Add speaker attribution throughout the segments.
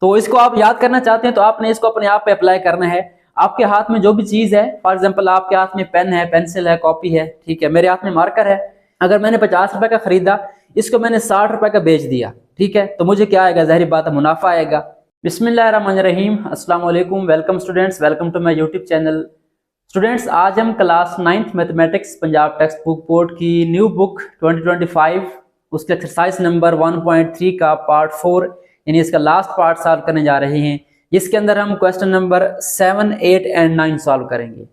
Speaker 1: तो इसको आप याद करना चाहते हैं तो आपने इसको अपने आप पे अप्लाई करना है। आपके हाथ में जो भी चीज है, फॉर एग्जांपल आपके हाथ में पेन है, पेंसिल है, कॉपी है, ठीक है, मेरे हाथ में मार्कर है। अगर मैंने 50 रुपए का खरीदा, इसको मैंने 60 रुपए का बेच दिया, ठीक है, तो मुझे क्या आएगा? ज़ाहिर बात है, मुनाफा आएगा। बिस्मिल्लाहिर्रहमानिर्रहीम, अस्सलाम वालेकुम, welcome students, welcome to my YouTube channel. Students, आज हम class 9th mathematics Punjab text book board की न्यू बुक 2025 उसके एक्सरसाइज नंबर 1.3 का पार्ट 4 यानी इसका लास्ट पार्ट सॉल्व करने जा रहे हैं, जिसके अंदर हम क्वेश्चन नंबर 7, 8 एंड 9 सॉल्व करेंगे।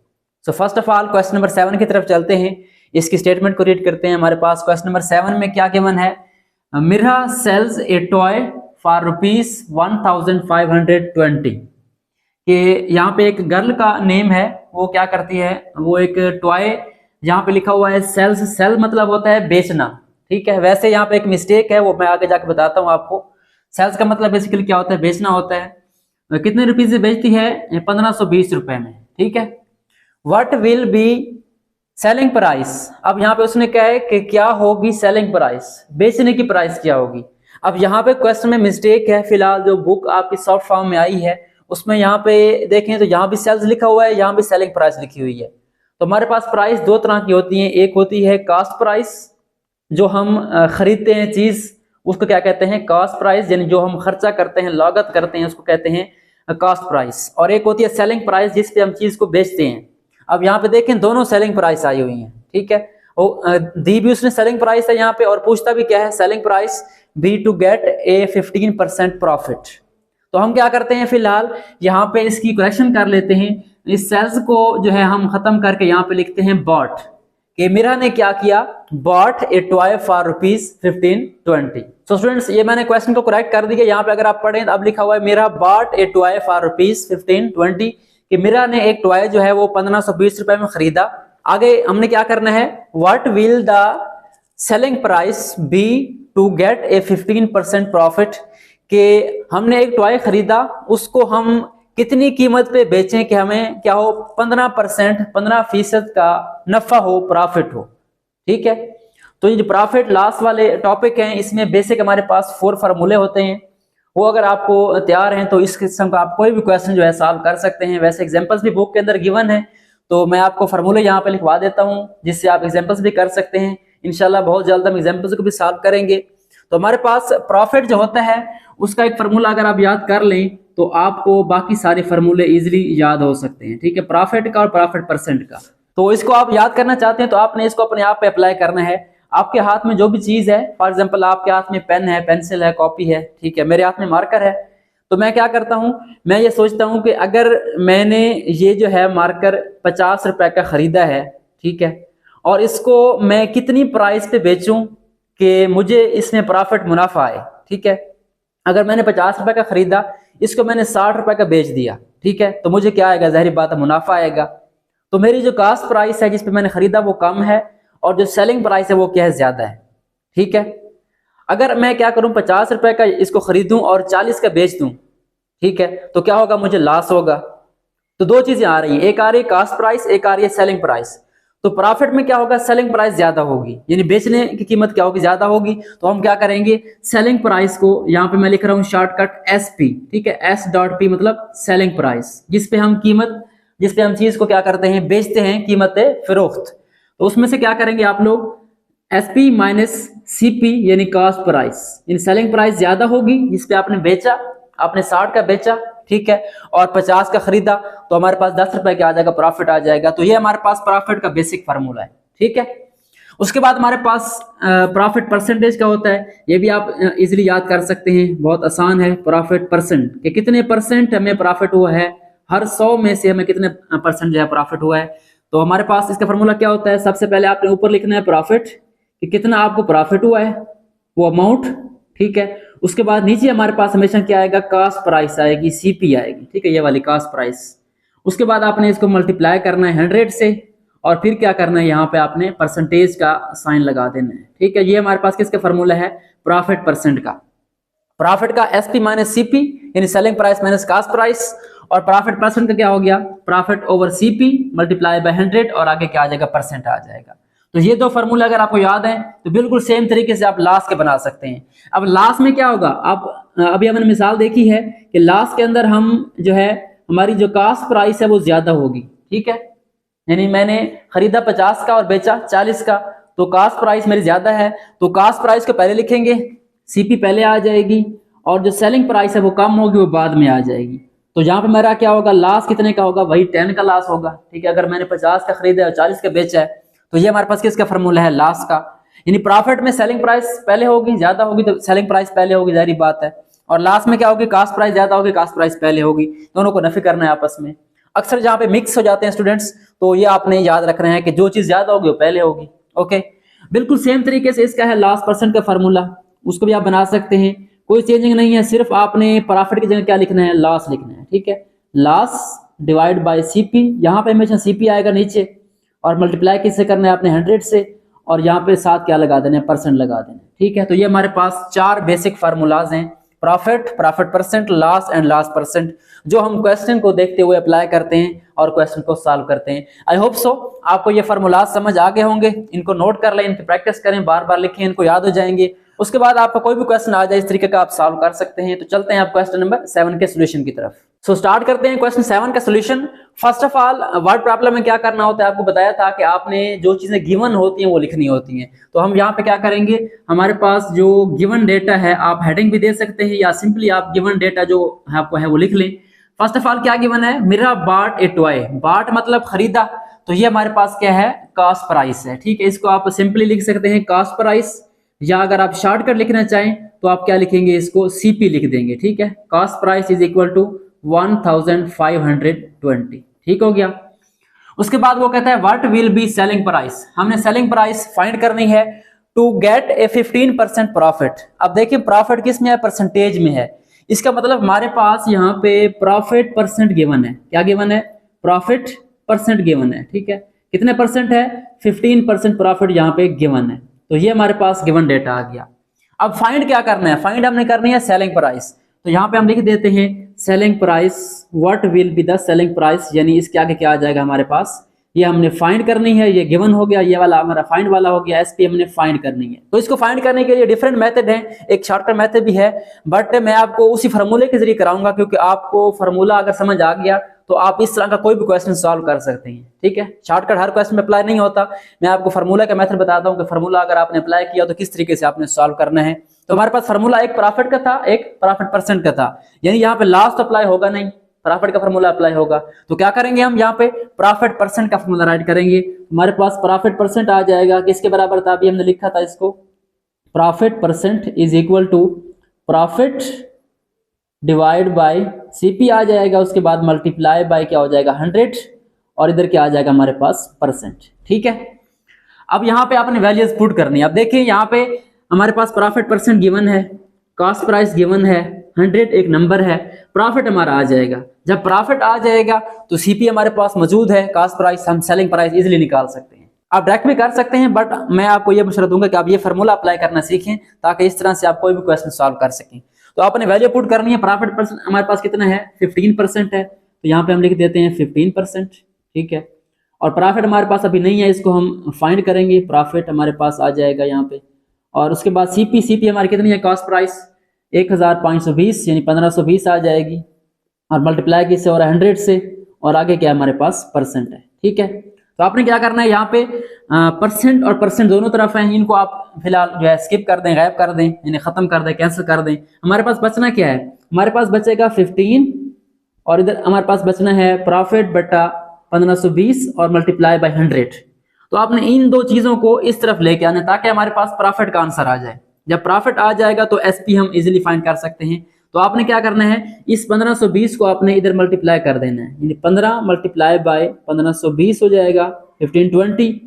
Speaker 1: So first of all question number 7 की तरफ चलते हैं, इसकी स्टेटमेंट को रीड करते हैं। हमारे पास क्वेश्चन नंबर 7 में क्या गिवन है? Mira sells a toy for ₹1520 कि यहाँ पे एक गर्ल का नेम है, वो क्या करती है, वो एक टॉय, यहाँ पे लिखा हुआ है सेल्स, सेल मतलब होता है बेचना, ठीक है। वैसे यहाँ पे एक मिस्टेक है, वो मैं आगे जाके बताता हूँ आपको। सेल्स का मतलब बेसिकली क्या होता है? बेचना होता है। कितने रुपीज से बेचती है? 1520 रुपए में, ठीक है। What will be selling price? अब यहाँ पे उसने कहा है कि क्या होगी सेलिंग प्राइस, बेचने की प्राइस क्या होगी। अब यहाँ पे क्वेश्चन में मिस्टेक है। फिलहाल जो बुक आपकी सॉफ्ट फॉर्म में आई है उसमें यहाँ पे देखें तो यहाँ भी सेल्स लिखा हुआ है, यहाँ भी सेलिंग प्राइस लिखी हुई है। तो हमारे पास प्राइस दो तरह की होती है। एक होती है कास्ट प्राइस, जो हम खरीदते हैं चीज, उसको क्या कहते हैं? कास्ट प्राइस, यानी जो हम खर्चा करते हैं, लागत करते हैं, उसको कहते हैं कास्ट प्राइस। और एक होती है सेलिंग प्राइस, जिस पे हम चीज को बेचते हैं। अब यहाँ पे देखें दोनों सेलिंग प्राइस आई हुई हैं, ठीक है। दी भी उसने सेलिंग प्राइस है यहाँ पे, और पूछता भी क्या है? Selling price be to get a 15% profit. तो हम क्या करते हैं, फिलहाल यहाँ पे इसकी करेक्शन कर लेते हैं। इस सेल्स को जो है हम खत्म करके यहाँ पे लिखते हैं बॉट, कि मीरा ने क्या किया? Bot a toy for ₹1520। So students, ये मैंने क्वेश्चन को करेक्ट कर दिया। यहाँ पे अगर आप पढ़ें तो अब लिखा हुआ है Meera bought a toy for ₹1520, कि मीरा ने एक टॉय जो है वो 1520 रुपए में खरीदा। आगे हमने क्या करना है? What will the selling price be to get a 15% profit, कि हमने एक टॉय खरीदा, उसको हम कितनी कीमत पे बेचें कि हमें क्या हो? 15%, 15% का नफा हो, प्रॉफिट हो, ठीक है। तो ये जो प्रॉफिट लॉस वाले टॉपिक हैं, इसमें बेसिक हमारे पास 4 फार्मूले होते हैं। वो अगर आपको तैयार हैं तो इस किस्म का आप कोई भी क्वेश्चन जो है सॉल्व कर सकते हैं। वैसे एग्जांपल्स भी बुक के अंदर गिवन है, तो मैं आपको फार्मूले यहाँ पे लिखवा देता हूँ, जिससे आप एग्जांपल्स भी कर सकते हैं। इंशाल्लाह बहुत जल्द हम एग्जांपल्स को भी सॉल्व करेंगे। तो हमारे पास प्रॉफिट जो होता है उसका एक फार्मूला अगर आप याद कर लें तो आपको बाकी सारे फार्मूले इजीली याद हो सकते हैं, ठीक है, प्रॉफिट का और प्रॉफिट परसेंट का। तो इसको आप याद करना चाहते हैं तो आपने इसको अपने आप पे अप्लाई करना है। आपके हाथ में जो भी चीज है, फॉर एग्जांपल आपके हाथ में पेन है, पेंसिल है, कॉपी है, ठीक है, मेरे हाथ में मार्कर है। तो मैं क्या करता हूं, मैं ये सोचता हूं कि अगर मैंने ये जो है मार्कर 50 रुपए का खरीदा है, ठीक है, और इसको मैं कितनी प्राइस पे बेचूं कि मुझे इसमें प्रॉफिट मुनाफा आए, ठीक है। अगर मैंने 50 रुपए का खरीदा, इसको मैंने 60 रुपए का बेच दिया, ठीक है, तो मुझे क्या आएगा? ज़ाहिर बात है, मुनाफा आएगा। तो मेरी जो कास्ट प्राइस है जिस पे मैंने खरीदा वो कम है, और जो सेलिंग प्राइस है वो क्या है? ज्यादा है, ठीक है। अगर मैं क्या करूं, 50 रुपए का इसको खरीदूं और 40 का बेच दूं, ठीक है, तो क्या होगा? मुझे लॉस होगा। तो दो चीजें आ रही हैं, एक आ रही है कास्ट प्राइस, एक आ रही है सेलिंग प्राइस। तो प्रॉफिट में क्या होगा? सेलिंग प्राइस ज्यादा होगी, यानी बेचने की कीमत क्या होगी? ज्यादा होगी। तो हम क्या करेंगे? सेलिंग प्राइस को यहाँ पे मैं लिख रहा हूँ शॉर्टकट SP, ठीक है, S.P मतलब सेलिंग प्राइस, जिसपे हम कीमत, जिसपे हम चीज को क्या करते हैं? बेचते हैं, कीमत फरोख्त। तो उसमें से क्या करेंगे आप लोग? SP माइनस CP यानी कास्ट प्राइस, यानी सेलिंग प्राइस ज्यादा होगी जिसपे आपने बेचा, आपने 60 का बेचा, ठीक है, और 50 का खरीदा, तो हमारे पास 10 रुपए का आ जाएगा, प्रॉफिट आ जाएगा। तो ये हमारे पास प्रॉफिट का बेसिक फार्मूला है, ठीक है। उसके बाद हमारे पास प्रॉफिट परसेंटेज का होता है। ये भी आप इजीली याद कर सकते हैं, बहुत आसान है। प्रॉफिट परसेंट कि कितने परसेंट हमें प्रॉफिट हुआ है, हर 100 में से हमें कितने परसेंट जो है प्रॉफिट हुआ है। तो हमारे पास इसका फार्मूला क्या होता है? सबसे पहले आपने ऊपर लिखना है प्रॉफिट, कि कितना आपको प्रॉफिट हुआ है, वो अमाउंट, ठीक है। उसके बाद नीचे हमारे पास हमेशा क्या आएगा? कास्ट प्राइस आएगी, CP आएगी, ठीक है, ये वाली कास्ट प्राइस। उसके बाद आपने इसको मल्टीप्लाई करना है 100 से, और फिर क्या करना है? यहाँ पे आपने परसेंटेज का साइन लगा देना है, ठीक है। ये हमारे पास किसका फार्मूला है? प्रॉफिट परसेंट का। प्रॉफिट का SP माइनस CP यानी selling price minus cost price, और प्रॉफिट परसेंट का क्या हो गया? Profit over CP multiply by 100, और आगे क्या आ जाएगा? परसेंट आ जाएगा। तो ये दो फार्मूला अगर आपको याद है तो बिल्कुल सेम तरीके से आप लास्ट के बना सकते हैं। अब लास्ट में क्या होगा? आप अभी हमने मिसाल देखी है कि लॉस के अंदर हम जो है हमारी जो कास्ट प्राइस है वो ज्यादा होगी, ठीक है, यानी मैंने खरीदा 50 का और बेचा 40 का, तो कास्ट प्राइस मेरी ज्यादा है, तो कास्ट प्राइस को पहले लिखेंगे, सीपी पहले आ जाएगी, और जो सेलिंग प्राइस है वो कम होगी, वो बाद में आ जाएगी। तो यहाँ पे मेरा क्या होगा, लॉस कितने का होगा, वही 10 का लॉस होगा, ठीक है। अगर मैंने 50 का खरीदा और 40 का बेचा है, तो ये हमारे पास किसका फॉर्मूला है, लॉस का। यानी प्रॉफिट में सेलिंग प्राइस पहले होगी, ज्यादा होगी तो सेलिंग प्राइस पहले होगी, जारी बात है, और लास्ट में क्या होगी, कास्ट प्राइस ज्यादा होगी, कास्ट प्राइस पहले होगी। दोनों को नफी करना है आपस में। अक्सर जहाँ पे मिक्स हो जाते हैं स्टूडेंट्स, तो ये आपने याद रखना है कि जो चीज ज्यादा होगी वो पहले होगी। ओके, बिल्कुल सेम तरीके से इसका है लॉस परसेंट का फार्मूला, उसको भी आप बना सकते हैं, कोई चेंजिंग नहीं है, सिर्फ आपने प्रॉफिट की जगह क्या लिखना है, लॉस लिखना है, ठीक है। लॉस डिवाइड बाय सीपी, यहाँ पे हमेशा सीपी आएगा नीचे, और मल्टीप्लाई किससे करना है आपने, 100 से, और यहाँ पे साथ क्या लगा देना है, परसेंट लगा देना है, ठीक है। तो ये हमारे पास 4 बेसिक फार्मूलाज हैं, profit, profit percent, loss and loss percent, जो हम क्वेश्चन को देखते हुए अप्लाई करते हैं और क्वेश्चन को सॉल्व करते हैं। आई होप सो आपको ये फार्मूलाज समझ आ गए होंगे, इनको नोट कर लें, इनकी प्रैक्टिस करें, बार बार लिखें, इनको याद हो जाएंगे। उसके बाद आपका कोई भी क्वेश्चन आ जाए इस तरीके का आप सॉल्व कर सकते हैं। तो चलते हैं आप क्वेश्चन नंबर 7 के सोल्यूशन की तरफ। सो स्टार्ट करते हैं क्वेश्चन 7 का solution. First of all word problem में क्या करना होता है, आपको बताया था कि आपने जो चीजें गिवन होती हैं वो लिखनी होती हैं। तो हम यहाँ पे क्या करेंगे, हमारे पास जो गिवन डेटा है, आप हेडिंग भी दे सकते हैं या सिंपली आप गिवन डेटा जो आपको है वो लिख लें। फर्स्ट ऑफ ऑल क्या गिवन है, Meera bought a toy, bought मतलब खरीदा, तो ये हमारे पास क्या है, कास्ट प्राइस है, ठीक है। इसको आप सिंपली लिख सकते हैं कास्ट प्राइस, या अगर आप शॉर्टकट लिखना चाहें तो आप क्या लिखेंगे, इसको सीपी लिख देंगे, ठीक है। Cost price is equal to 1520, ठीक हो गया। उसके बाद वो कहता है what will be selling price, हमने सेलिंग प्राइस फाइंड करनी है टू गेट ए 15% प्रॉफिट। अब देखिए प्रॉफिट किस में है, परसेंटेज में है, इसका मतलब हमारे पास यहाँ पे प्रॉफिट परसेंट गिवन है, क्या गिवन है, प्रॉफिट परसेंट गिवन है, ठीक है। कितने परसेंट है, 15% प्रॉफिट यहाँ पे गिवन है। तो ये हमारे पास गिवन डेटा आ गया। अब फाइंड क्या करना है, फाइंड हमने करनी है सेलिंग प्राइस। तो यहाँ पे हम लिख देते हैं selling price, what will be the selling price, यानी इसके आगे क्या आ जाएगा हमारे पास, ये हमने फाइंड करनी है, ये गिवन हो गया, ये वाला हमारा फाइंड वाला हो गया, एसपी हमने फाइंड करनी है। तो इसको फाइंड करने के लिए डिफरेंट मेथड है, एक शॉर्टकट मेथड भी है, बट मैं आपको उसी फार्मूले के जरिए कराऊंगा, क्योंकि आपको फार्मूला अगर समझ आ गया तो आप इस तरह का कोई भी क्वेश्चन सॉल्व कर सकते हैं, ठीक है। शॉर्टकट हर क्वेश्चन में अप्लाई नहीं होता, मैं आपको फार्मूला का मेथड बताता हूँ कि फार्मूला अगर आपने अप्लाई किया तो किस तरीके से आपने सॉल्व करना है। तो हमारे पास फार्मूला एक प्रॉफिट का था, एक प्रॉफिट परसेंट का था, यानी यहाँ पे लॉस तो अप्लाई होगा नहीं, प्रॉफिट का फार्मूला अप्लाई होगा। तो क्या करेंगे हम यहाँ पे प्रॉफिट परसेंट का फार्मूला राइट करेंगे। हमारे पास प्रॉफिट परसेंट आ जाएगा, किसके बराबर था, अभी हमने लिखा था इसको, profit percent is equal to profit divide by CP आ जाएगा, उसके बाद मल्टीप्लाई बाय क्या हो जाएगा 100, और इधर क्या आ जाएगा हमारे पास परसेंट, ठीक है। अब यहाँ पे आपने वैल्यूज पुट करनी है। अब देखिए यहाँ पे हमारे पास प्रॉफिट परसेंट गिवन है, कॉस्ट प्राइस गिवन है, 100 एक नंबर है, प्रॉफिट हमारा आ जाएगा। जब प्रॉफिट आ जाएगा तो सीपी हमारे पास मौजूद है, कास्ट प्राइस, हम सेलिंग प्राइस इजीली निकाल सकते हैं। आप डायरेक्ट भी कर सकते हैं, बट मैं आपको ये मशवरा दूंगा कि आप ये फार्मूला अप्लाई करना सीखें, ताकि इस तरह से आप कोई भी क्वेश्चन सॉल्व कर सकें। तो आपने वैल्यू पुट करनी है, प्रॉफिट परसेंट हमारे पास कितना है, 15% है, तो यहाँ पे हम लिख देते हैं 15%, ठीक है। और प्रॉफिट हमारे पास अभी नहीं है, इसको हम फाइंड करेंगे, प्रॉफिट हमारे पास आ जाएगा यहाँ पे। और उसके बाद सीपी हमारी कितनी है, कॉस्ट प्राइस 1520 यानी 1520 आ जाएगी, और मल्टीप्लाई किससे हो रहा है 100 से, और आगे क्या हमारे पास परसेंट है, ठीक है। तो आपने क्या करना है, यहाँ पे परसेंट और परसेंट दोनों तरफ हैं, इनको आप फिलहाल जो है स्किप कर दें, गायब कर दें, यानी खत्म कर दें, कैंसिल कर दें। हमारे पास बचना क्या है, हमारे पास बचेगा 15, और इधर हमारे पास बचना है प्रॉफिट बटा 1520 और मल्टीप्लाई बाय 100। तो आपने इन दो चीजों को इस तरफ लेके आना, ताकि हमारे पास प्रॉफिट का आंसर आ जाए। जब प्रॉफिट आ जाएगा तो एसपी हम इजीली फाइंड कर सकते हैं। तो आपने क्या करना है, इस 1520 को आपने इधर मल्टीप्लाई कर देना है, यानी 15 मल्टीप्लाई बाय 1520 हो जाएगा 1520,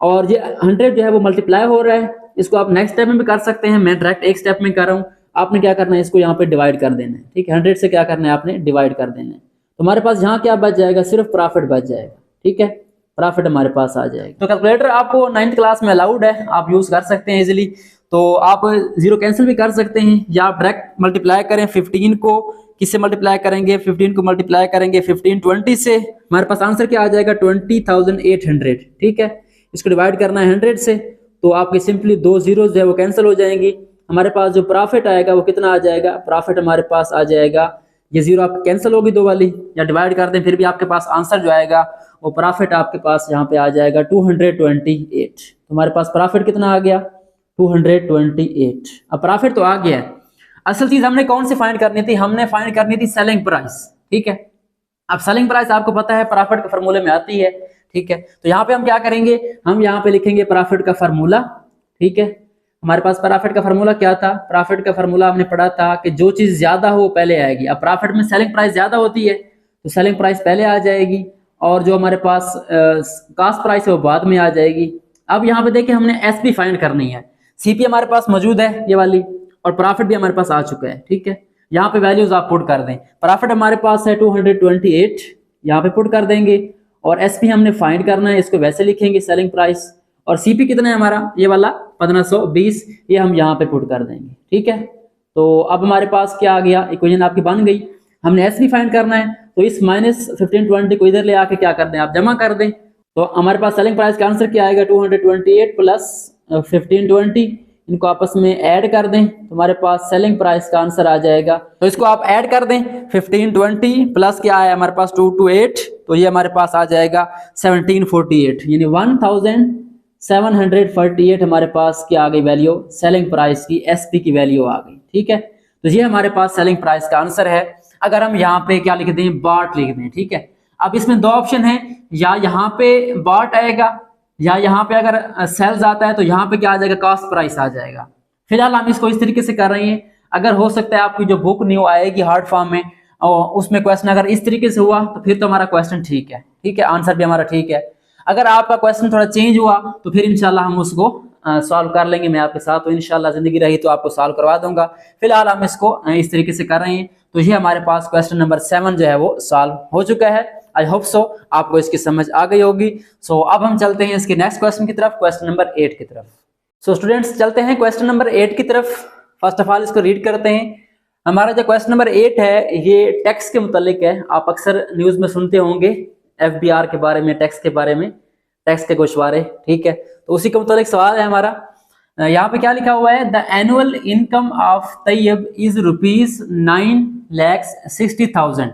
Speaker 1: और ये 100 जो है वो मल्टीप्लाई हो रहा है। इसको आप नेक्स्ट स्टेप में भी कर सकते हैं, मैं डायरेक्ट एक स्टेप में कर रहा हूँ। आपने क्या करना है, इसको यहाँ पे डिवाइड कर देना है, ठीक है। 100 से क्या करना है, आपने डिवाइड कर देना है। तो हमारे पास यहाँ क्या बच जाएगा, सिर्फ प्रॉफिट बच जाएगा, ठीक है, प्रॉफिट हमारे पास आ जाएगा। तो कैलकुलेटर आपको 9th क्लास में अलाउड है, आप यूज कर सकते हैं इजीली। तो आप जीरो कैंसिल भी कर सकते हैं, या आप डायरेक्ट मल्टीप्लाई करें 15 को, किससे मल्टीप्लाई करेंगे, 15 को मल्टीप्लाई करेंगे 1520 से, हमारे पास आंसर क्या आ जाएगा 20,800, ठीक है। इसको डिवाइड करना है 100 से, तो आपकी सिंपली 2 जीरो जो है वो कैंसिल हो जाएंगी, हमारे पास जो प्रॉफिट आएगा वो कितना आ जाएगा, प्रॉफिट हमारे पास आ जाएगा, ये जीरो आपकी कैंसिल होगी दो वाली, या डिवाइड कर दें फिर भी आपके पास आंसर जो आएगा वो प्रॉफिट आपके पास यहाँ पे आ जाएगा 228। तो हमारे पास प्रॉफिट कितना आ गया, 228। अब प्रॉफिट तो आ गया है, असल चीज हमने कौन सी फाइंड करनी थी, हमने फाइंड करनी थी सेलिंग प्राइस। ठीक है, अब सेलिंग प्राइस आपको पता है प्रॉफिट के फार्मूले में आती है। ठीक है, तो यहाँ पे हम क्या करेंगे, हम यहाँ पे लिखेंगे प्रॉफिट का फार्मूला। ठीक है, हमारे पास प्रॉफिट का फार्मूला क्या था, प्रॉफिट का फार्मूला हमने पढ़ा था कि जो चीज ज्यादा हो वो पहले आएगी। अब प्रॉफिट में सेलिंग प्राइस ज्यादा होती है तो सेलिंग प्राइस पहले आ जाएगी, और जो हमारे पास कॉस्ट प्राइस है वो बाद में आ जाएगी। अब यहाँ पे देखिए हमने एसपी फाइंड करनी है, सीपी हमारे पास मौजूद है ये वाली, और प्रॉफिट भी हमारे पास आ चुका है। ठीक है, यहाँ पे वैल्यूज आप पुट कर दें, प्रॉफिट हमारे पास है 228, यहाँ पे पुट कर देंगे, और एसपी हमने फाइंड करना है, इसको वैसे लिखेंगे सेलिंग प्राइस, और सीपी कितना है हमारा ये वाला 1520, ये हम यहाँ पे पुट कर देंगे। ठीक है, तो अब हमारे पास क्या आ गया, इक्वेशन आपकी बन गई। हमने एसपी फाइंड करना है, तो इस -1520 को इधर ले आके क्या कर दें, आप जमा कर दें, तो हमारे पास सेलिंग प्राइस का आंसर क्या आएगा, 228 प्लस 1520, इनको आपस में ऐड कर दें तो हमारे पास सेलिंग प्राइस का आंसर आ जाएगा। तो इसको आप ऐड कर दें, 1520 प्लस क्या है हमारे पास 228, तो ये हमारे पास आ जाएगा 1748, यानी 1748 हमारे पास क्या आ गई वैल्यू, सेलिंग प्राइस की, एसपी की वैल्यू आ गई। ठीक है, तो ये हमारे पास सेलिंग प्राइस का आंसर है। अगर हम यहाँ पे क्या लिख दें, बाट लिख दें। ठीक है, अब इसमें दो ऑप्शन है, या यहाँ पे बाट आएगा, या यहाँ पे अगर सेल्स आता है तो यहाँ पे क्या आ जाएगा, कॉस्ट प्राइस आ जाएगा। फिलहाल हम इसको इस तरीके से कर रहे हैं, अगर हो सकता है आपकी जो बुक न्यू आएगी हार्ड फॉर्म में, और उसमें क्वेश्चन अगर इस तरीके से हुआ तो फिर तो हमारा क्वेश्चन ठीक है। ठीक है, आंसर भी हमारा ठीक है। अगर आपका क्वेश्चन थोड़ा चेंज हुआ तो फिर इंशाल्लाह हम उसको सॉल्व कर लेंगे मैं आपके साथ, तो इंशाल्लाह जिंदगी रही तो आपको सॉल्व करवा दूंगा। फिलहाल हम इसको इस तरीके से कर रहे हैं। तो ये हमारे पास क्वेश्चन नंबर 7 जो है वो सॉल्व हो चुका है। आई होप सो आपको इसकी समझ आ गई होगी। सो अब हम चलते हैं इसके नेक्स्ट क्वेश्चन की तरफ, क्वेश्चन नंबर 8 की तरफ। सो स्टूडेंट्स चलते हैं क्वेश्चन नंबर 8 की तरफ। फर्स्ट ऑफ ऑल इसको रीड करते हैं। हमारा जो क्वेश्चन नंबर 8 है ये टैक्स के मुतालिक है। आप अक्सर न्यूज में सुनते होंगे FBR के बारे में, टैक्स के बारे में, टैक्स के गोशवारे। ठीक है, तो उसी के मुतालिक सवाल है हमारा। यहाँ पे क्या लिखा हुआ है, the annual income of Tayyab is ₹9,60,000।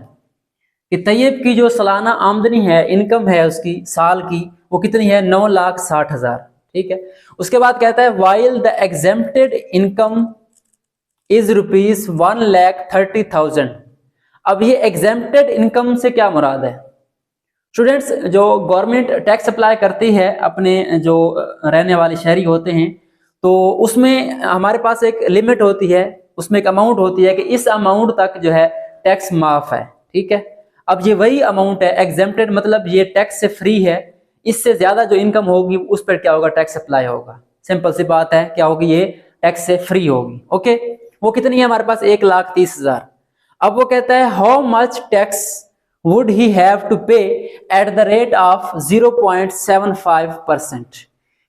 Speaker 1: कि तैयब की जो सालाना आमदनी है, इनकम है उसकी साल की, वो कितनी है, 9,60,000। ठीक है, उसके बाद कहता है while the exempted income is ₹1,30,000। अब ये एग्जेम्प्टेड इनकम से क्या मुराद है स्टूडेंट्स, जो गवर्नमेंट टैक्स अप्लाई करती है अपने जो रहने वाले शहरी होते हैं, तो उसमें हमारे पास एक लिमिट होती है, उसमें एक अमाउंट होती है कि इस अमाउंट तक जो है टैक्स माफ है। ठीक है, अब ये वही अमाउंट है एग्जेम्प्टेड, मतलब ये टैक्स से फ्री है। इससे ज्यादा जो इनकम होगी उस पर क्या होगा, टैक्स अप्लाई होगा। सिंपल सी बात है, क्या होगी, ये टैक्स से फ्री होगी। ओके, वो कितनी है हमारे पास, 1,30,000। अब वो कहता है how much tax would he have to pay at the rate of 0.75%।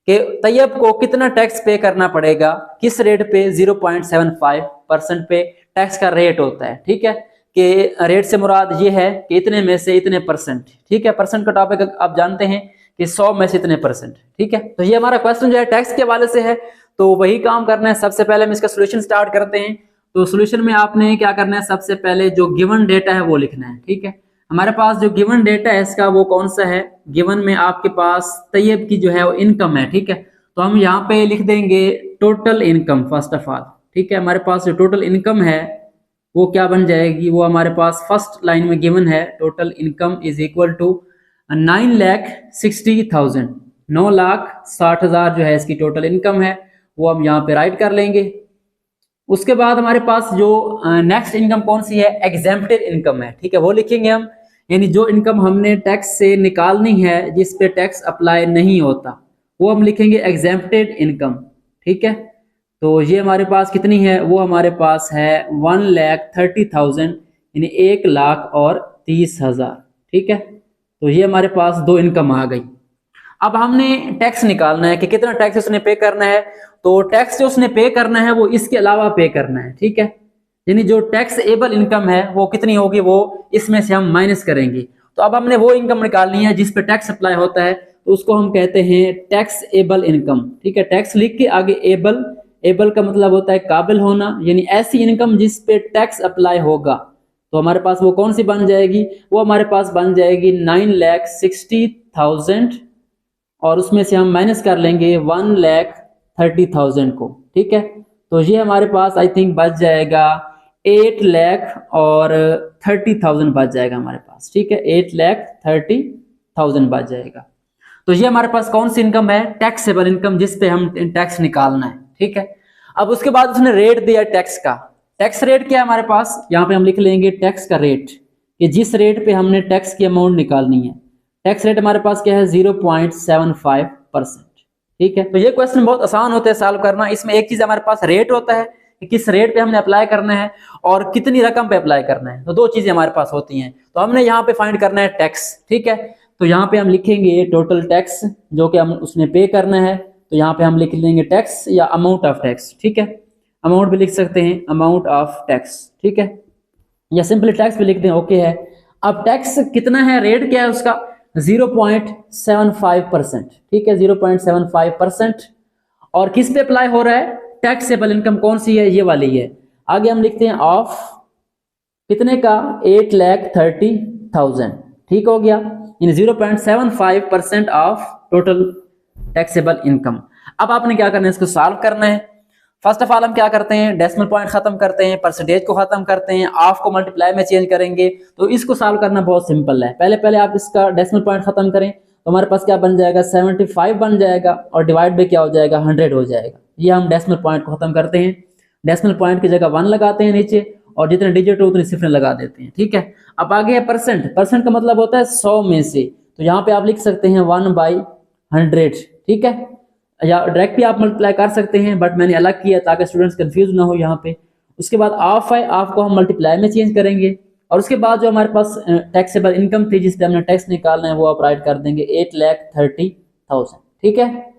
Speaker 1: कि तैयब को कितना टैक्स पे करना पड़ेगा, किस रेट पे, 0.75% पे टैक्स का रेट होता है। ठीक है, कि रेट से मुराद ये है कि इतने में से इतने परसेंट। ठीक है, परसेंट का टॉपिक आप जानते हैं कि 100 में से इतने परसेंट। ठीक है, तो ये हमारा क्वेश्चन जो है टैक्स के हवाले से है, तो वही काम करना है। सबसे पहले हम इसका सोल्यूशन स्टार्ट करते हैं। तो सोल्यूशन में आपने क्या करना है, सबसे पहले जो गिवन डेटा है वो लिखना है। ठीक है, हमारे पास जो गिवन डेटा है इसका वो कौन सा है, गिवन में आपके पास तैयब की जो है वो इनकम है। ठीक है, तो हम यहाँ पे लिख देंगे total income first of all. ठीक है, हमारे पास जो टोटल इनकम है वो क्या बन जाएगी, वो हमारे पास फर्स्ट लाइन में गिवन है, total income is equal to 9,60,000। 9,60,000 जो है इसकी टोटल इनकम है, वो हम यहाँ पे राइट कर लेंगे। उसके बाद हमारे पास जो नेक्स्ट इनकम कौन सी है, एग्जेम्प्टेड इनकम है। ठीक है, वो लिखेंगे हम, यानी जो इनकम हमने टैक्स से निकालनी है, जिस पे टैक्स अप्लाई नहीं होता, वो हम लिखेंगे एग्जेम्प्टेड इनकम। ठीक है, तो ये हमारे पास कितनी है, वो हमारे पास है 1,30,000, यानी 1,30,000। ठीक है, तो ये हमारे पास दो इनकम आ गई। अब हमने टैक्स निकालना है कि कितना टैक्स उसने पे करना है। तो टैक्स जो उसने पे करना है वो इसके अलावा पे करना है। ठीक है, यानी जो टैक्सेबल इनकम है वो कितनी होगी, वो इसमें से हम माइनस करेंगे। तो अब हमने वो इनकम निकालनी है जिस पे टैक्स अप्लाई होता है, तो उसको हम कहते हैं टैक्सेबल इनकम। ठीक है, टैक्स लिख के आगे एबल, एबल का मतलब होता है काबिल होना, यानी ऐसी इनकम जिस पे टैक्स अप्लाई होगा। तो हमारे पास वो कौन सी बन जाएगी, वो हमारे पास बन जाएगी 9,60,000 और उसमें से हम माइनस कर लेंगे 1,30,000 को। ठीक है, तो ये हमारे पास आई थिंक बच जाएगा 8,30,000 बच जाएगा हमारे पास। ठीक है, 8,30,000 बच जाएगा। तो ये हमारे पास कौन सी इनकम है, टैक्सेबल इनकम, जिस पे हम टैक्स निकालना है। ठीक है, अब उसके बाद उसने रेट दिया टैक्स का। टैक्स रेट क्या है हमारे पास, यहाँ पे हम लिख लेंगे टैक्स का रेट, कि जिस रेट पे हमने टैक्स की अमाउंट निकालनी है। टैक्स रेट हमारे पास क्या है 0.75%। ठीक है, तो ये क्वेश्चन बहुत आसान होता है सॉल्व करना। इसमें एक चीज हमारे पास रेट होता है कि किस रेट पे हमने अप्लाई करना है और कितनी रकम पे अप्लाई करना है, तो दो चीजें हमारे पास होती हैं। तो हमने यहाँ पे फाइंड करना है टैक्स। ठीक है, तो यहाँ पे हम लिखेंगे टोटल टैक्स जो कि हम उसने पे करना है। तो यहाँ पे हम लिख लेंगे टैक्स या अमाउंट ऑफ टैक्स। ठीक है, अमाउंट भी लिख सकते हैं, अमाउंट ऑफ टैक्स। ठीक है, या सिंपली टैक्स भी लिख दें, ओके है। अब टैक्स कितना है, रेट क्या है उसका 0.75%। ठीक है, 0.75%। और किस पे अप्लाई हो रहा है, टैक्सेबल इनकम कौन सी है, ये वाली है। आगे हम लिखते हैं ऑफ कितने का 8,30,000। ठीक हो गया, इन 0.75% ऑफ टोटल टैक्सेबल इनकम। अब आपने क्या करना है, इसको सॉल्व करना है। फर्स्ट ऑफ ऑल हम क्या करते हैं, डेसिमल पॉइंट खत्म करते हैं, परसेंटेज को खत्म करते हैं, ऑफ को मल्टीप्लाई में चेंज करेंगे। तो इसको सॉल्व करना बहुत सिंपल है। पहले आप इसका डेसिमल पॉइंट खत्म करें तो हमारे पास क्या बन जाएगा 75 बन जाएगा और डिवाइड बाय क्या हो जाएगा 100 हो जाएगा। ये हम डेसिमल पॉइंट को खत्म करते हैं, डेसिमल पॉइंट की जगह 1 लगाते हैं नीचे और जितने डिजिट हो उतनी सिफरें लगा देते हैं। ठीक है, अब आगे है परसेंट। परसेंट का मतलब होता है 100 में से, तो यहाँ पे आप लिख सकते हैं 1/100। ठीक है, या डायरेक्ट भी आप मल्टीप्लाई कर सकते हैं, बट मैंने अलग किया ताकि स्टूडेंट्स कंफ्यूज ना हो यहाँ पे। उसके बाद ऑफ है, ऑफ को हम मल्टीप्लाई में चेंज करेंगे और उसके बाद जो हमारे पास टैक्सेबल इनकम थी जिस पे हमने टैक्स निकालना है वो आप राइट कर देंगे 8,30,000। ठीक है,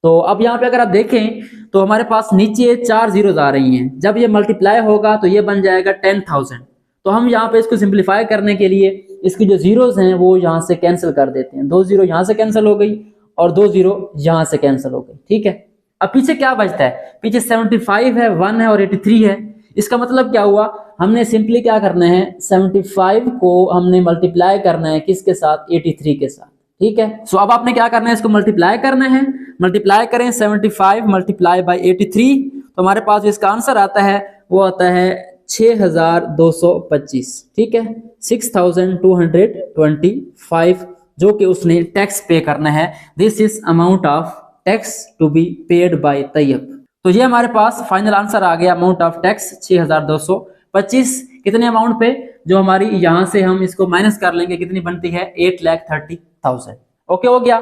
Speaker 1: तो अब यहाँ पे अगर आप देखें तो हमारे पास नीचे 4 जीरोज आ रही हैं, जब ये मल्टीप्लाई होगा तो ये बन जाएगा 10,000। तो हम यहाँ पे इसको सिंप्लीफाई करने के लिए इसकी जो जीरोज हैं वो यहाँ से कैंसिल कर देते हैं। 2 जीरो यहाँ से कैंसिल हो गई और 2 जीरो यहाँ से कैंसिल हो गई। ठीक है, अब पीछे क्या बचता है, पीछे 75 है, 1 है और 83 है। इसका मतलब क्या हुआ, हमने सिंपली क्या करना है 75 को हमने मल्टीप्लाई करना है किसके साथ, 83 के साथ। ठीक है, सो अब आपने क्या करना है, इसको मल्टीप्लाई करना है। मल्टीप्लाई करें 75 मल्टीप्लाई बाई 83, तो हमारे पास इसका आंसर आता है वो आता है 6,225। ठीक है, 6,225 जो कि उसने टैक्स पे करना है। This is amount of tax to be paid by Tayyab. तो ये हमारे पास फाइनल आंसर आ गया, अमाउंट ऑफ टैक्स 6,225। कितने अमाउंट पे, जो हमारी यहां से हम इसको माइनस कर लेंगे कितनी बनती है 8,30,000। ओके हो गया।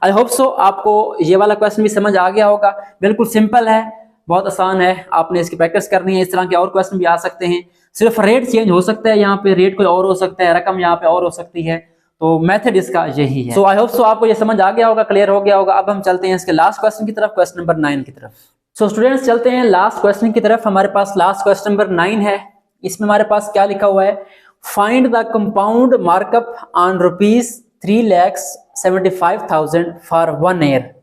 Speaker 1: आई होप सो आपको ये वाला क्वेश्चन भी समझ आ गया होगा। बिल्कुल सिंपल है, बहुत आसान है, आपने इसकी प्रैक्टिस करनी है। इस तरह के और क्वेश्चन भी आ सकते हैं, सिर्फ रेट चेंज हो सकता है, यहाँ पे रेट कोई और हो सकता है, रकम यहाँ पे और हो सकती है। तो मेथड इसका यही है। सो आई होप सो आपको ये समझ आ गया होगा, क्लियर हो गया होगा। अब हम चलते हैं इसके लास्ट क्वेश्चन की तरफ, क्वेश्चन नंबर 9 की तरफ। सो स्टूडेंट्स चलते हैं लास्ट क्वेश्चन की तरफ। हमारे पास लास्ट क्वेश्चन नंबर 9 है। इसमें हमारे पास क्या लिखा हुआ है, find the compound markup on ₹3,75,000 for 1 year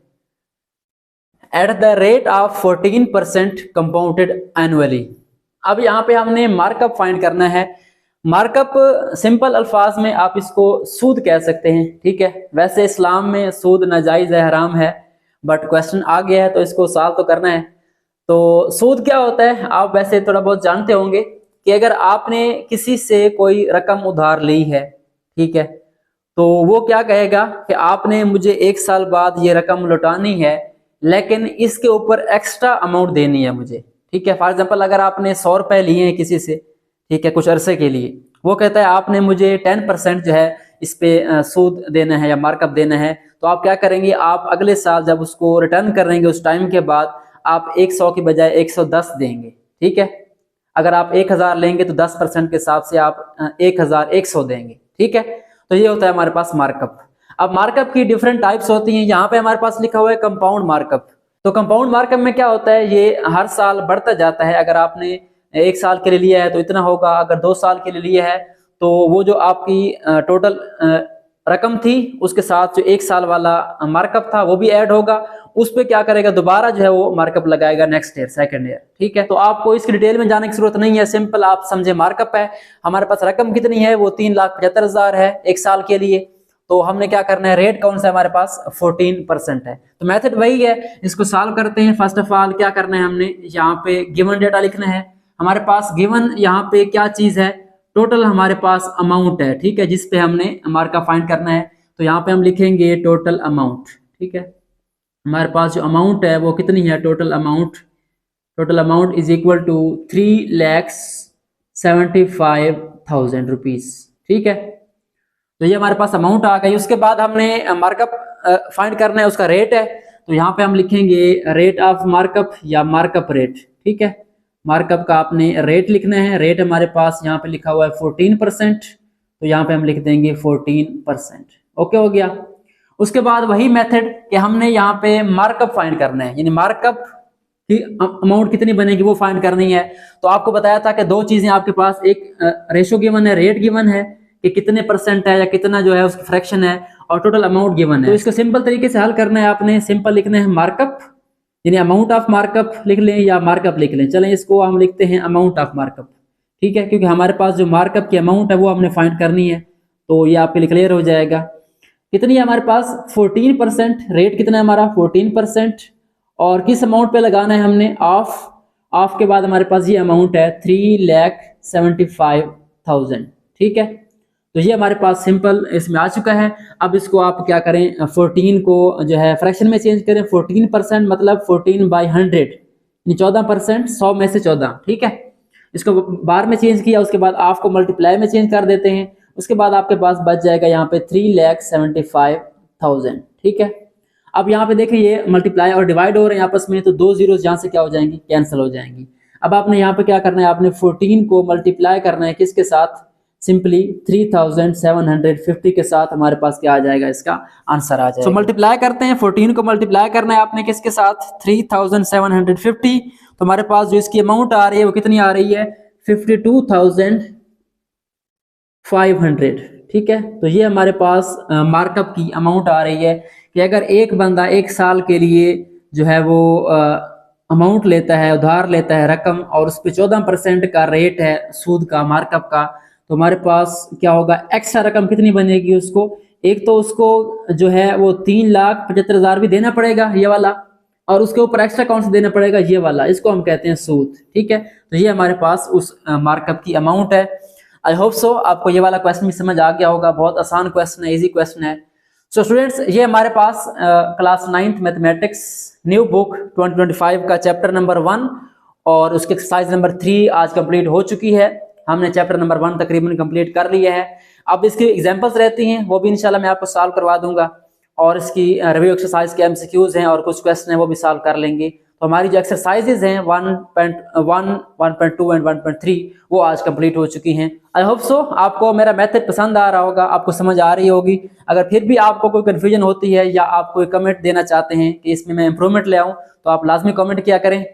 Speaker 1: at the rate of 14% compounded annually. अब यहाँ पे हमने मार्कअप फाइंड करना है। मार्कअप सिंपल अल्फाज में आप इसको सूद कह सकते हैं। ठीक है, वैसे इस्लाम में सूद नाजायज है, हराम है, बट क्वेश्चन आ गया है तो इसको सॉल्व तो करना है। तो सूद क्या होता है आप वैसे थोड़ा बहुत जानते होंगे कि अगर आपने किसी से कोई रकम उधार ली है, ठीक है, तो वो क्या कहेगा कि आपने मुझे 1 साल बाद ये रकम लौटानी है, लेकिन इसके ऊपर एक्स्ट्रा अमाउंट देनी है मुझे। ठीक है, फॉर एग्जांपल अगर आपने 100 रुपए लिए हैं किसी से, ठीक है, कुछ अरसे के लिए, वो कहता है आपने मुझे 10% जो है इस पे सूद देना है या मार्कअप देना है, तो आप क्या करेंगे, आप अगले साल जब उसको रिटर्न करेंगे उस टाइम के बाद आप 100 की बजाय 110 देंगे। ठीक है, अगर आप 1000 लेंगे तो 10% के हिसाब से आप 1100 देंगे। ठीक है, तो ये होता है हमारे पास मार्कअप। अब मार्कअप की डिफरेंट टाइप्स होती हैं। यहाँ पे हमारे पास लिखा हुआ है कंपाउंड मार्कअप। तो कंपाउंड मार्कअप में क्या होता है, ये हर साल बढ़ता जाता है। अगर आपने 1 साल के लिए लिया है तो इतना होगा, अगर 2 साल के लिए लिया है तो वो जो आपकी टोटल रकम थी उसके साथ जो 1 साल वाला मार्कअप था वो भी ऐड होगा, उस पे क्या करेगा, दोबारा जो है वो मार्कअप लगाएगा नेक्स्ट ईयर, सेकंड ईयर। ठीक है, तो आपको इसकी डिटेल में जाने की जरूरत नहीं है, सिंपल आप समझे मार्कअप है। हमारे पास रकम कितनी है, वो 3,75,000 है एक साल के लिए। तो हमने क्या करना है, रेट कौन सा है हमारे पास, 14% है। तो मेथड वही है, इसको सॉल्व करते हैं। फर्स्ट ऑफ ऑल क्या करना है, हमने यहाँ पे गिवन डेटा लिखना है। हमारे पास गिवन यहाँ पे क्या चीज है, टोटल हमारे पास अमाउंट है। ठीक है, जिसपे हमने मार्कअप फाइंड करना है। तो यहाँ पे हम लिखेंगे टोटल अमाउंट। ठीक है, हमारे पास जो अमाउंट है वो कितनी है, total amount is equal to 3,75,000 rupees. ठीक है, तो ये हमारे पास अमाउंट आ गई। उसके बाद हमने मार्कअप फाइंड करना है, उसका रेट है। तो यहाँ पे हम लिखेंगे रेट ऑफ मार्कअप या मार्कअप रेट। ठीक है, मार्कअप का आपने रेट लिखना है। रेट हमारे पास यहाँ पे लिखा हुआ है 14%, तो यहाँ पे हम लिख देंगे 14%। ओके हो गया। उसके बाद वही मेथड कि हमने यहाँ पे मार्कअप फाइंड करना है, यानी मार्कअप की अमाउंट कितनी बनेगी वो फाइंड करनी है। तो आपको बताया था कि दो चीजें आपके पास, एक रेशो गिवन है, रेट गिवन है कि कितने परसेंट है या कितना जो है उसकी फ्रैक्शन है, और टोटल अमाउंट गिवन है। तो इसको सिंपल तरीके से हल करना है आपने। सिंपल लिखना है मार्कअप, यानी अमाउंट ऑफ मार्कअप लिख लें या मार्कअप लिख लें। चलें, इसको हम लिखते हैं अमाउंट ऑफ मार्कअप। ठीक है, क्योंकि हमारे पास जो मार्कअप की अमाउंट है वो हमने फाइंड करनी है। तो ये आपके लिए क्लियर हो जाएगा। कितनी है हमारे पास, 14%। रेट कितना है हमारा, 14%। और किस अमाउंट पे लगाना है हमने, ऑफ के बाद हमारे पास ये अमाउंट है 3,75,000। ठीक है, तो ये हमारे पास सिंपल इसमें आ चुका है। अब इसको आप क्या करें, 14 को जो है फ्रैक्शन में चेंज करें। 14% मतलब 14/100, 14%, 100 में से 14। ठीक है, इसको बार में चेंज किया, उसके बाद ऑफ को मल्टीप्लाई में चेंज कर देते हैं। उसके बाद आपके पास बच जाएगा यहाँ पे 3,75,000। ठीक है, अब यहाँ पे देखिए ये मल्टीप्लाई और डिवाइड हो रहे हैं आपस में, तो दो जीरोस यहाँ से क्या हो जाएंगी, कैंसिल हो जाएंगी। अब आपने यहाँ पे क्या करना है, आपने 14 को मल्टीप्लाई करना है किसके साथ, सिंपली 3,750 के साथ। हमारे पास क्या आ जाएगा, इसका आंसर आ जाएगा। तो मल्टीप्लाई करते हैं, 14 को मल्टीप्लाई करना है आपने किसके साथ, 3,750। तो हमारे पास जो इसकी अमाउंट आ रही है वो कितनी आ रही है, 52,500। ठीक है, तो ये हमारे पास मार्कअप की अमाउंट आ रही है कि अगर एक बंदा एक साल के लिए जो है वो अमाउंट लेता है, उधार लेता है रकम, और उस पर 14% का रेट है सूद का, मार्कअप का, तो हमारे पास क्या होगा, एक्स्ट्रा रकम कितनी बनेगी उसको। एक तो उसको जो है वो 3,75,000 भी देना पड़ेगा, ये वाला, और उसके ऊपर एक्स्ट्रा कौन सा देना पड़ेगा, ये वाला, इसको हम कहते हैं सूद। ठीक है, तो ये हमारे पास उस मार्कअप की अमाउंट है। आई होप सो आपको ये वाला क्वेश्चन भी समझ आ गया होगा। बहुत आसान क्वेश्चन है, इजी क्वेश्चन है। सो स्टूडेंट्स, ये हमारे पास class 9th mathematics new book 2025 का चैप्टर नंबर 1 और उसके एक्सरसाइज नंबर 3 आज कंप्लीट हो चुकी है। हमने चैप्टर नंबर 1 तकरीबन कंप्लीट कर लिया है। अब इसकी एग्जांपल्स रहती हैं, वो भी इंशाल्लाह मैं आपको सॉल्व करवा दूंगा, और इसकी रिव्यू एक्सरसाइज के एमसीक्यूज हैं और कुछ क्वेश्चन हैं वो भी सॉल्व कर लेंगे। तो हमारी जो एक्सरसाइजेज हैं 1.1, 1.2 एंड 1.3 वो आज कंप्लीट हो चुकी हैं। आई होप सो आपको मेरा मेथड पसंद आ रहा होगा, आपको समझ आ रही होगी। अगर फिर भी आपको कोई कन्फ्यूजन होती है या आप कोई कमेंट देना चाहते हैं कि इसमें मैं इंप्रूवमेंट ले आऊँ, तो आप लाजमी कमेंट किया करें।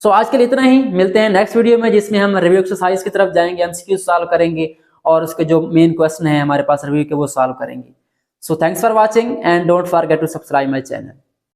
Speaker 1: सो आज के लिए इतना ही, मिलते हैं नेक्स्ट वीडियो में जिसमें हम रिव्यू एक्सरसाइज की तरफ जाएंगे, एमसीक्यू सॉल्व करेंगे और उसके जो मेन क्वेश्चन है हमारे पास रिव्यू के वो सॉल्व करेंगे। So thanks for watching and don't forget to subscribe my channel.